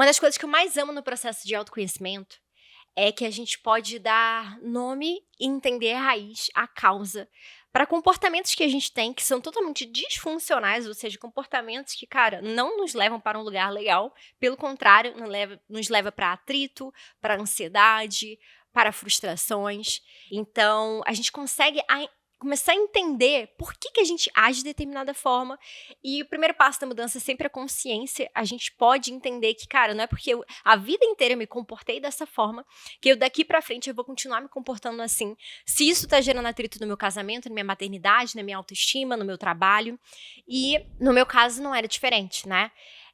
Uma das coisas que eu mais amo no processo de autoconhecimento é que a gente pode dar nome e entender a raiz, a causa, para comportamentos que a gente tem que são totalmente disfuncionais, ou seja, comportamentos que, cara, não nos levam para um lugar legal, pelo contrário, nos leva para atrito, para ansiedade, para frustrações. Então, a gente consegue começar a entender por que a gente age de determinada forma. E o primeiro passo da mudança é sempre a consciência. A gente pode entender que, cara, não é porque a vida inteira eu me comportei dessa forma que eu daqui pra frente eu vou continuar me comportando assim. Se isso tá gerando atrito no meu casamento, na minha maternidade, na minha autoestima, no meu trabalho. E no meu caso não era diferente, né?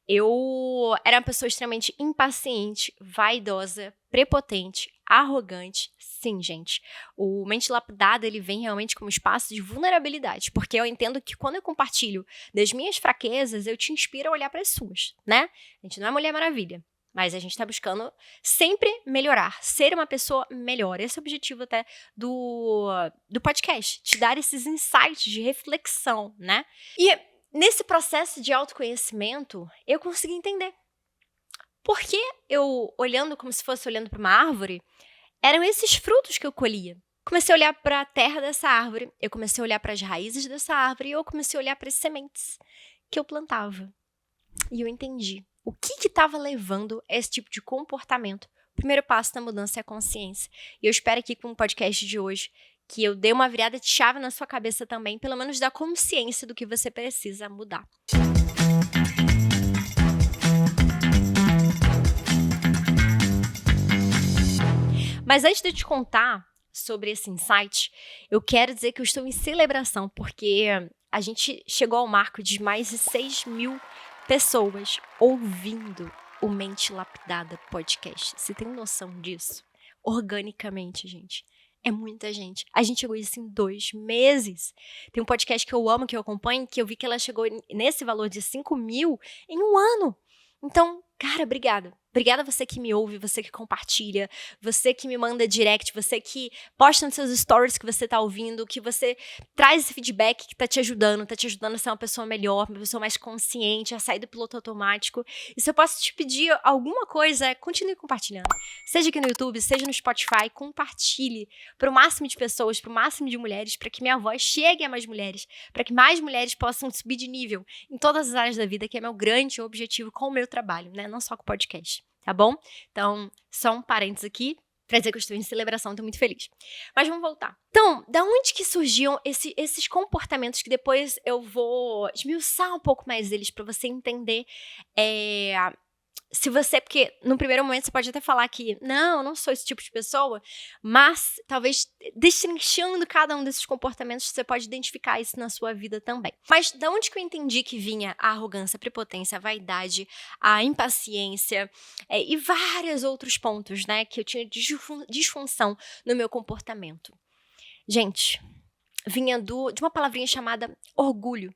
Eu era uma pessoa extremamente impaciente, vaidosa, prepotente, arrogante. Sim, gente. O Mente Lapidada, ele vem realmente como espaço de vulnerabilidade, porque eu entendo que quando eu compartilho das minhas fraquezas, eu te inspiro a olhar para as suas, né? A gente não é Mulher Maravilha, mas a gente está buscando sempre melhorar, ser uma pessoa melhor. Esse é o objetivo até do podcast, te dar esses insights de reflexão, né? E nesse processo de autoconhecimento, eu consegui entender. Porque eu, olhando como se fosse olhando para uma árvore, eram esses frutos que eu colhia. Comecei a olhar para a terra dessa árvore, eu comecei a olhar para as raízes dessa árvore e eu comecei a olhar para as sementes que eu plantava. E eu entendi o que estava levando a esse tipo de comportamento. O primeiro passo da mudança é a consciência. E eu espero aqui com o podcast de hoje que eu dê uma virada de chave na sua cabeça também, pelo menos da consciência do que você precisa mudar. Mas antes de eu te contar sobre esse insight, eu quero dizer que eu estou em celebração, porque a gente chegou ao marco de mais de 6.000 pessoas ouvindo o Mente Lapidada podcast. Você tem noção disso? Organicamente, gente. É muita gente. A gente chegou isso em 2 meses. Tem um podcast que eu amo, que eu acompanho, que eu vi que ela chegou nesse valor de 5.000 em um ano. Então, cara, obrigada. Obrigada a você que me ouve, você que compartilha, você que me manda direct, você que posta nos seus stories que você tá ouvindo, que você traz esse feedback que tá te ajudando a ser uma pessoa melhor, uma pessoa mais consciente, a sair do piloto automático. E se eu posso te pedir alguma coisa, continue compartilhando. Seja aqui no YouTube, seja no Spotify, compartilhe para o máximo de pessoas, para o máximo de mulheres, para que minha voz chegue a mais mulheres, para que mais mulheres possam subir de nível em todas as áreas da vida, que é meu grande objetivo com o meu trabalho, né? Não só com o podcast. Tá bom? Então, só um parênteses aqui pra dizer que eu estou em celebração, tô muito feliz. Mas vamos voltar. Então, da onde que surgiam esses comportamentos que depois eu vou esmiuçar um pouco mais deles pra você entender se você, porque no primeiro momento você pode até falar que não, eu não sou esse tipo de pessoa, mas talvez destrinchando cada um desses comportamentos você pode identificar isso na sua vida também. Mas da onde que eu entendi que vinha a arrogância, a prepotência, a vaidade, a impaciência e vários outros pontos, né, que eu tinha disfunção no meu comportamento? Gente, vinha de uma palavrinha chamada orgulho.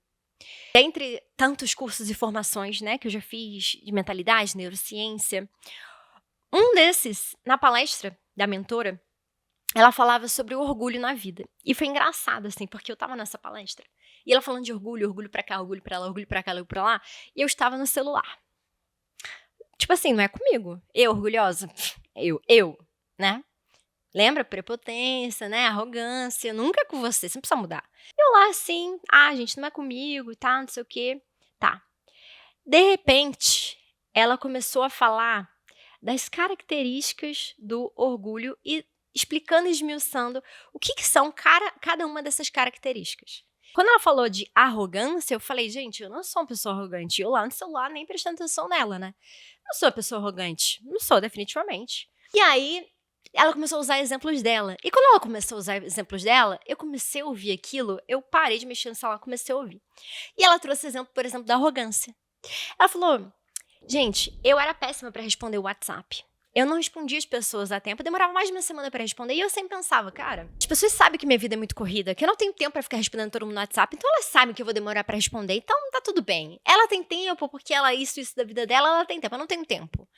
Dentre tantos cursos e formações, né, que eu já fiz de mentalidade, neurociência, um desses, na palestra da mentora, ela falava sobre o orgulho na vida. E foi engraçado, assim, porque eu tava nessa palestra, e ela falando de orgulho, orgulho pra cá, orgulho pra lá, orgulho pra cá, orgulho pra lá, e eu estava no celular. Tipo assim, não é comigo. Eu, orgulhosa? Eu, né? Lembra? Prepotência, né? Arrogância. Nunca é com você, você não precisa mudar. Eu lá assim, gente, não é comigo e tá, não sei o quê. Tá. De repente, ela começou a falar das características do orgulho e explicando e esmiuçando o que são cada uma dessas características. Quando ela falou de arrogância, eu falei, gente, eu não sou uma pessoa arrogante. Eu lá no celular nem prestando atenção nela, né? Não sou uma pessoa arrogante. Não sou, definitivamente. E aí, ela começou a usar exemplos dela. E quando ela começou a usar exemplos dela, eu comecei a ouvir aquilo, eu parei de mexer no celular, comecei a ouvir. E ela trouxe exemplo, por exemplo, da arrogância. Ela falou, gente, eu era péssima pra responder o WhatsApp. Eu não respondia as pessoas a tempo, demorava mais de uma semana pra responder. E eu sempre pensava, cara, as pessoas sabem que minha vida é muito corrida, que eu não tenho tempo pra ficar respondendo todo mundo no WhatsApp, então elas sabem que eu vou demorar pra responder, então tá tudo bem. Ela tem tempo, porque ela isso da vida dela, ela tem tempo, eu não tenho tempo.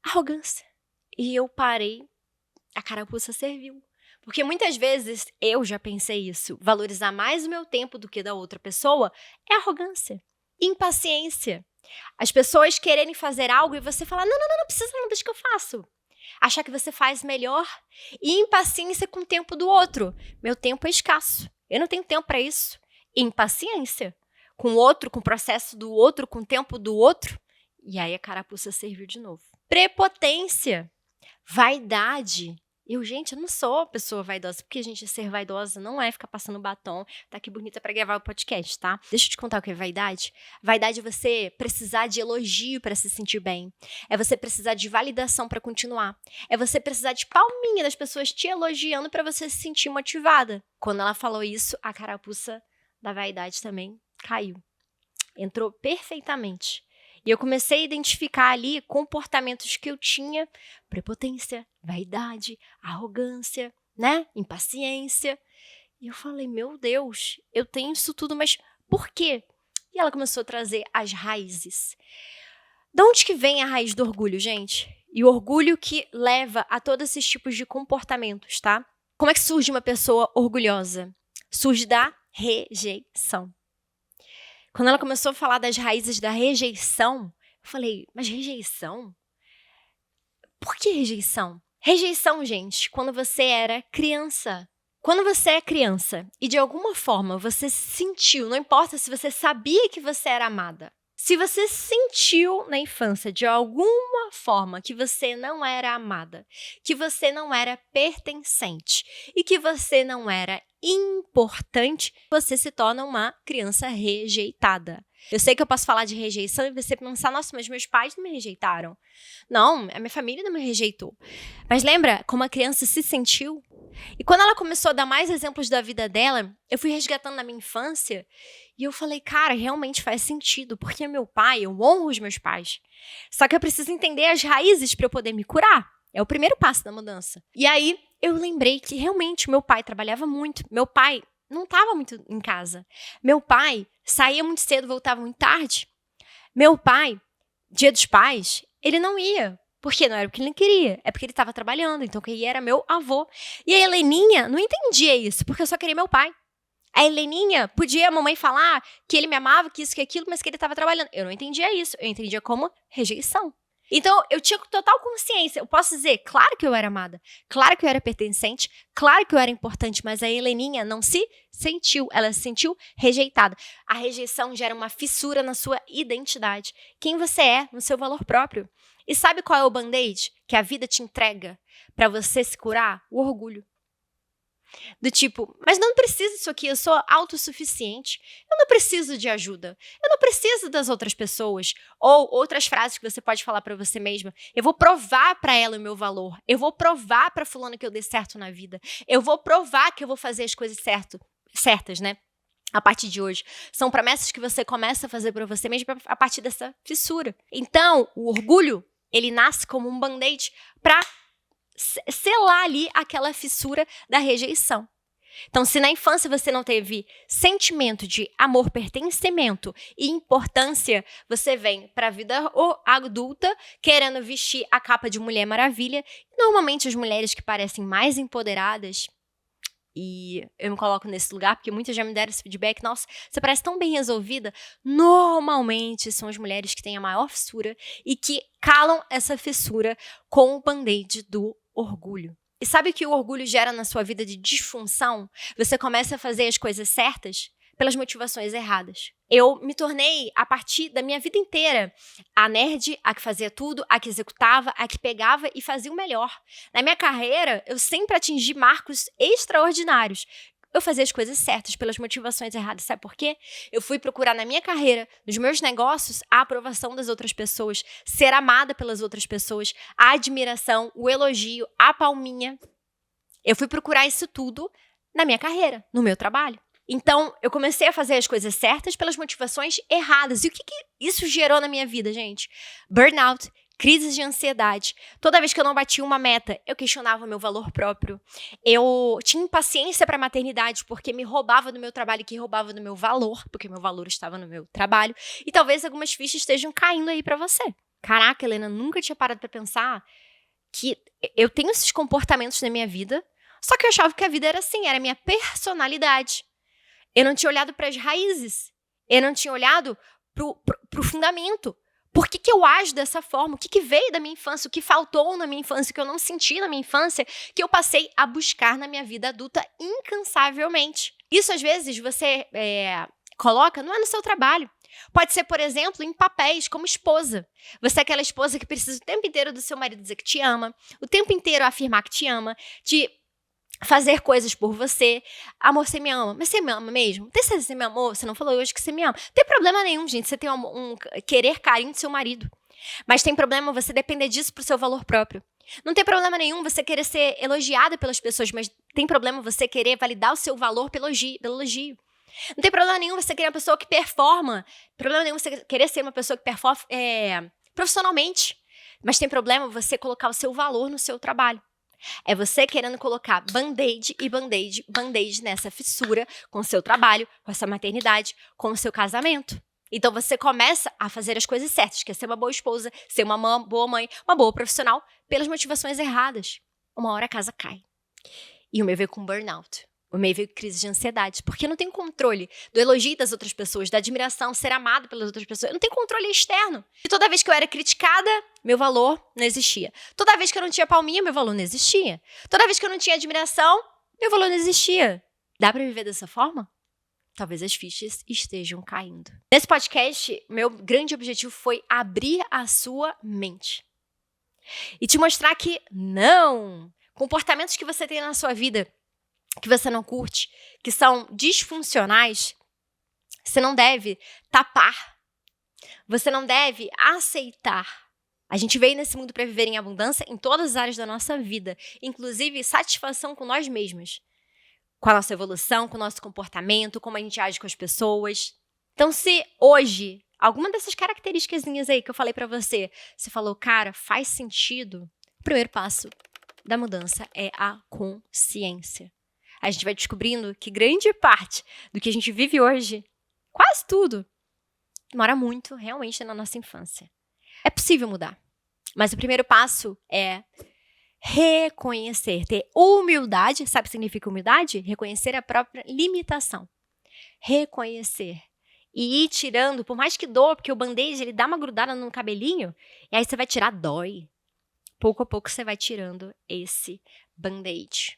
Arrogância. E eu parei, a carapuça serviu. Porque muitas vezes, eu já pensei isso, valorizar mais o meu tempo do que da outra pessoa é arrogância. Impaciência. As pessoas quererem fazer algo e você falar, não precisa não, deixa que eu faço. Achar que você faz melhor e impaciência com o tempo do outro. Meu tempo é escasso, eu não tenho tempo para isso. Impaciência com o outro, com o processo do outro, com o tempo do outro. E aí a carapuça serviu de novo. Prepotência, vaidade. Gente, eu não sou pessoa vaidosa, porque, gente, ser vaidosa não é ficar passando batom, tá aqui bonita pra gravar o podcast, tá? Deixa eu te contar o que é vaidade. Vaidade é você precisar de elogio pra se sentir bem. É você precisar de validação pra continuar. É você precisar de palminha das pessoas te elogiando pra você se sentir motivada. Quando ela falou isso, a carapuça da vaidade também caiu. Entrou perfeitamente. E eu comecei a identificar ali comportamentos que eu tinha, prepotência, vaidade, arrogância, né? Impaciência. E eu falei, meu Deus, eu tenho isso tudo, mas por quê? E ela começou a trazer as raízes. De onde que vem a raiz do orgulho, gente? E o orgulho que leva a todos esses tipos de comportamentos, tá? Como é que surge uma pessoa orgulhosa? Surge da rejeição. Quando ela começou a falar das raízes da rejeição, eu falei, mas rejeição? Por que rejeição? Rejeição, gente, quando você era criança. Quando você é criança e de alguma forma você se sentiu, não importa se você sabia que você era amada, se você sentiu na infância de alguma forma que você não era amada, que você não era pertencente e que você não era importante, você se torna uma criança rejeitada. Eu sei que eu posso falar de rejeição e você pensar, nossa, mas meus pais não me rejeitaram. Não, a minha família não me rejeitou. Mas lembra como a criança se sentiu? E quando ela começou a dar mais exemplos da vida dela, eu fui resgatando na minha infância e eu falei, cara, realmente faz sentido, porque meu pai, eu honro os meus pais. Só que eu preciso entender as raízes para eu poder me curar. É o primeiro passo da mudança. E aí, eu lembrei que realmente meu pai trabalhava muito. Meu pai não estava muito em casa. Meu pai saía muito cedo, voltava muito tarde. Meu pai, Dia dos Pais, ele não ia. Porque não era o que ele queria, é porque ele estava trabalhando. Então quem ia era meu avô. E a Heleninha não entendia isso, porque eu só queria meu pai. A Heleninha podia a mamãe falar que ele me amava, que isso, que aquilo, mas que ele estava trabalhando. Eu não entendia isso, eu entendia como rejeição. Então, eu tinha total consciência. Eu posso dizer, claro que eu era amada, claro que eu era pertencente, claro que eu era importante, mas a Heleninha não se sentiu, ela se sentiu rejeitada. A rejeição gera uma fissura na sua identidade. Quem você é, no seu valor próprio. E sabe qual é o band-aid que a vida te entrega para você se curar? O orgulho. Do tipo, mas não preciso disso aqui, eu sou autossuficiente, eu não preciso de ajuda, eu não preciso das outras pessoas. Ou outras frases que você pode falar pra você mesma, eu vou provar pra ela o meu valor, eu vou provar pra fulano que eu dei certo na vida, eu vou provar que eu vou fazer as coisas certas, né? A partir de hoje. São promessas que você começa a fazer pra você mesma a partir dessa fissura. Então, o orgulho, ele nasce como um band-aid pra selar ali aquela fissura da rejeição. Então, se na infância você não teve sentimento de amor, pertencimento e importância, você vem para a vida adulta querendo vestir a capa de Mulher Maravilha. Normalmente as mulheres que parecem mais empoderadas, e eu me coloco nesse lugar porque muitas já me deram esse feedback, nossa, você parece tão bem resolvida. Normalmente são as mulheres que têm a maior fissura e que calam essa fissura com o band-aid do orgulho. E sabe o que o orgulho gera na sua vida de disfunção? Você começa a fazer as coisas certas pelas motivações erradas. Eu me tornei, a partir da minha vida inteira, a nerd, a que fazia tudo, a que executava, a que pegava e fazia o melhor. Na minha carreira, eu sempre atingi marcos extraordinários. Eu fazia as coisas certas pelas motivações erradas. Sabe por quê? Eu fui procurar na minha carreira, nos meus negócios, a aprovação das outras pessoas, ser amada pelas outras pessoas, a admiração, o elogio, a palminha. Eu fui procurar isso tudo na minha carreira, no meu trabalho. Então, eu comecei a fazer as coisas certas pelas motivações erradas. E o que isso gerou na minha vida, gente? Burnout, crises de ansiedade. Toda vez que eu não batia uma meta, eu questionava o meu valor próprio. Eu tinha impaciência para a maternidade porque me roubava do meu trabalho, que roubava do meu valor, porque meu valor estava no meu trabalho. E talvez algumas fichas estejam caindo aí para você. Caraca, Helena, nunca tinha parado para pensar que eu tenho esses comportamentos na minha vida, só que eu achava que a vida era assim, era a minha personalidade. Eu não tinha olhado para as raízes. Eu não tinha olhado pro fundamento. Por que eu ajo dessa forma? O que veio da minha infância? O que faltou na minha infância? O que eu não senti na minha infância? Que eu passei a buscar na minha vida adulta incansavelmente. Isso, às vezes, você coloca, não é no seu trabalho. Pode ser, por exemplo, em papéis, como esposa. Você é aquela esposa que precisa o tempo inteiro do seu marido dizer que te ama, o tempo inteiro afirmar que te ama, de fazer coisas por você. Amor, você me ama. Mas você me ama mesmo? Tem certeza que você me amou? Você não falou hoje que você me ama. Não tem problema nenhum, gente, você tem um querer carinho do seu marido. Mas tem problema você depender disso pro seu valor próprio. Não tem problema nenhum você querer ser elogiada pelas pessoas, mas tem problema você querer validar o seu valor pelo elogio. Não tem problema nenhum você querer uma pessoa que performa. Problema nenhum você querer ser uma pessoa que performa profissionalmente. Mas tem problema você colocar o seu valor no seu trabalho. É você querendo colocar band-aid e band-aid, band-aid nessa fissura com o seu trabalho, com a sua maternidade, com o seu casamento. Então você começa a fazer as coisas certas, que é ser uma boa esposa, ser uma boa mãe, uma boa profissional, pelas motivações erradas. Uma hora a casa cai. E o meu veio com burnout. O meu veio com crise de ansiedade. Porque eu não tenho controle do elogio das outras pessoas, da admiração, ser amado pelas outras pessoas. Eu não tenho controle externo. E toda vez que eu era criticada, meu valor não existia. Toda vez que eu não tinha palminha, meu valor não existia. Toda vez que eu não tinha admiração, meu valor não existia. Dá pra viver dessa forma? Talvez as fichas estejam caindo. Nesse podcast, meu grande objetivo foi abrir a sua mente. E te mostrar que não! Comportamentos que você tem na sua vida que você não curte, que são disfuncionais, você não deve tapar. Você não deve aceitar. A gente veio nesse mundo para viver em abundância em todas as áreas da nossa vida, inclusive satisfação com nós mesmos, com a nossa evolução, com o nosso comportamento, como a gente age com as pessoas. Então, se hoje, alguma dessas características aí que eu falei para você, você falou, cara, faz sentido, o primeiro passo da mudança é a consciência. A gente vai descobrindo que grande parte do que a gente vive hoje, quase tudo, demora muito realmente na nossa infância. É possível mudar, mas o primeiro passo é reconhecer, ter humildade. Sabe o que significa humildade? Reconhecer a própria limitação. Reconhecer. E ir tirando, por mais que doa, porque o band-aid ele dá uma grudada no cabelinho, e aí você vai tirar, dói. Pouco a pouco você vai tirando esse band-aid.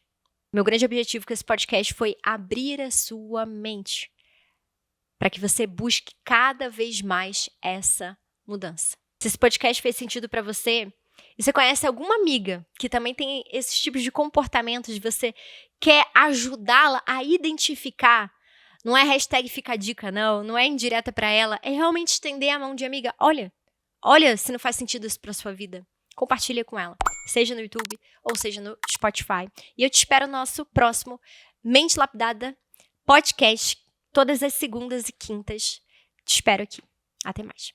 Meu grande objetivo com esse podcast foi abrir a sua mente para que você busque cada vez mais essa mudança. Se esse podcast fez sentido para você, e você conhece alguma amiga que também tem esses tipos de comportamentos, você quer ajudá-la a identificar, não é hashtag fica a dica, não é indireta para ela, é realmente estender a mão de amiga. Olha se não faz sentido isso para sua vida. Compartilha com ela, seja no YouTube ou seja no Spotify. E eu te espero no nosso próximo Mente Lapidada podcast, todas as segundas e quintas. Te espero aqui. Até mais.